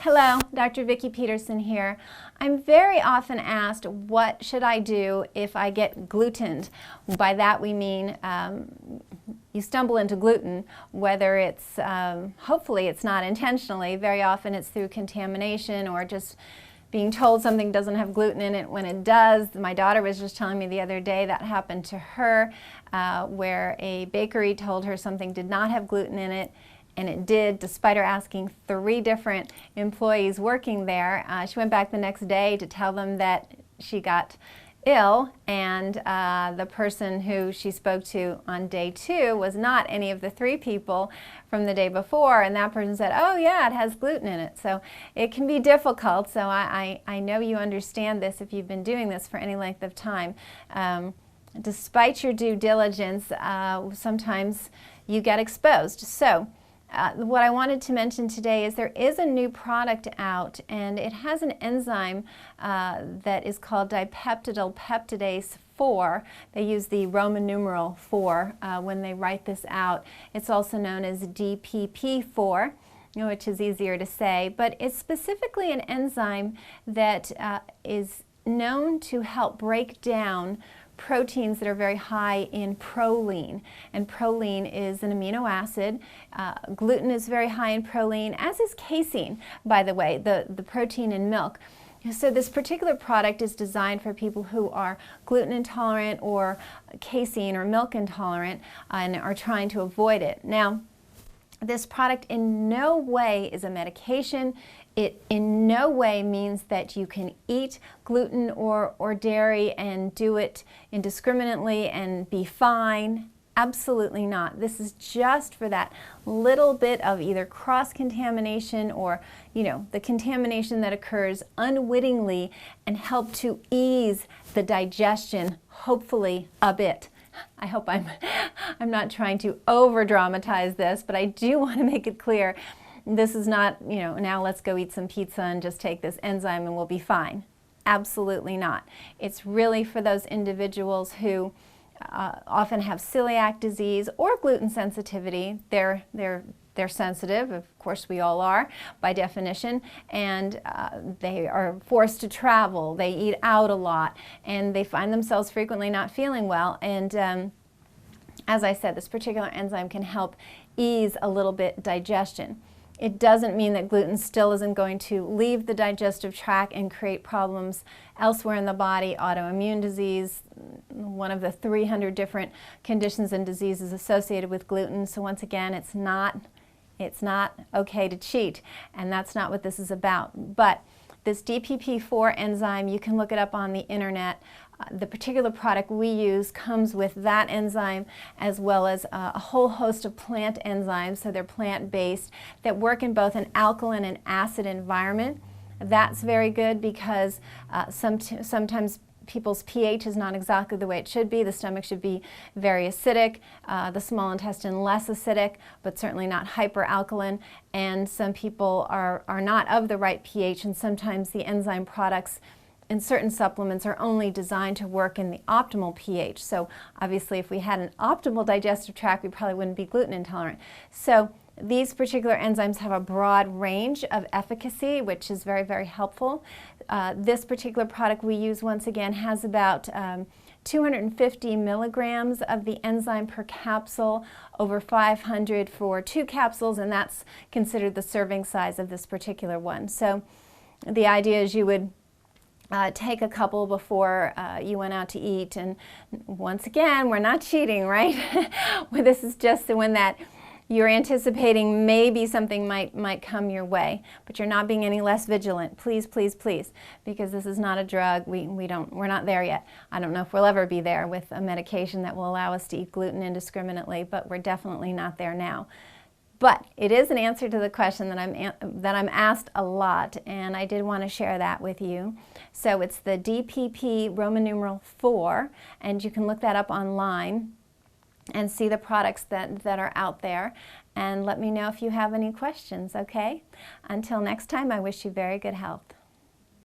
Hello, Dr. Vikki Petersen here. I'm very often asked, what should I do if I get glutened? By that we mean you stumble into gluten, whether it's, hopefully it's not intentionally, very often it's through contamination or just being told something doesn't have gluten in it when it does. My daughter was just telling me the other day that happened to her, where a bakery told her something did not have gluten in it, and it did, despite her asking 3 different employees working there. She went back the next day to tell them that she got ill, and the person who she spoke to on day 2 was not any of the 3 people from the day before, and that person said, oh yeah, it has gluten in it. So it can be difficult, so I know you understand this if you've been doing this for any length of time. Despite your due diligence, sometimes you get exposed. So what I wanted to mention today is there is a new product out, and it has an enzyme that is called dipeptidyl peptidase 4. They use the Roman numeral 4 when they write this out. It's also known as DPP4, which is easier to say, but it's specifically an enzyme that is known to help break down proteins that are very high in proline, and proline is an amino acid. Gluten is very high in proline, as is casein, by the way, the protein in milk. So this particular product is designed for people who are gluten intolerant or casein or milk intolerant and are trying to avoid it. Now, this product in no way is a medication. It in no way means that you can eat gluten or dairy and do it indiscriminately and be fine. Absolutely not. This is just for that little bit of either cross-contamination or, the contamination that occurs unwittingly, and help to ease the digestion, hopefully a bit. I hope I'm not trying to over-dramatize this, but I do want to make it clear this is not, now let's go eat some pizza and just take this enzyme and we'll be fine. Absolutely not. It's really for those individuals who often have celiac disease or gluten sensitivity. They're sensitive, of course we all are by definition, and they are forced to travel, they eat out a lot, and they find themselves frequently not feeling well. And as I said, this particular enzyme can help ease a little bit digestion. It doesn't mean that gluten still isn't going to leave the digestive tract and create problems elsewhere in the body. Autoimmune disease, one of the 300 different conditions and diseases associated with gluten. So once again, it's not okay to cheat, and that's not what this is about. But this DPP4 enzyme, you can look it up on the internet. The particular product we use comes with that enzyme, as well as a whole host of plant enzymes, so they're plant-based, that work in both an alkaline and acid environment. That's very good because sometimes people's pH is not exactly the way it should be. The stomach should be very acidic, the small intestine less acidic, but certainly not hyperalkaline, and some people are not of the right pH, and sometimes the enzyme products in certain supplements are only designed to work in the optimal pH. So obviously if we had an optimal digestive tract, we probably wouldn't be gluten intolerant. So these particular enzymes have a broad range of efficacy, which is very, very helpful. This particular product we use, once again, has about 250 milligrams of the enzyme per capsule, over 500 for 2 capsules, and that's considered the serving size of this particular one. So the idea is you would take a couple before you went out to eat, and once again, we're not cheating, right? Well, this is just when that you're anticipating maybe something might come your way, but you're not being any less vigilant. Please, please, please, because this is not a drug. We're not there yet. I don't know if we'll ever be there with a medication that will allow us to eat gluten indiscriminately, but we're definitely not there now. But it is an answer to the question that I'm asked a lot, and I did want to share that with you. So it's the DPP Roman numeral 4, and you can look that up online and see the products that are out there, and let me know if you have any questions, okay? Until next time, I wish you very good health.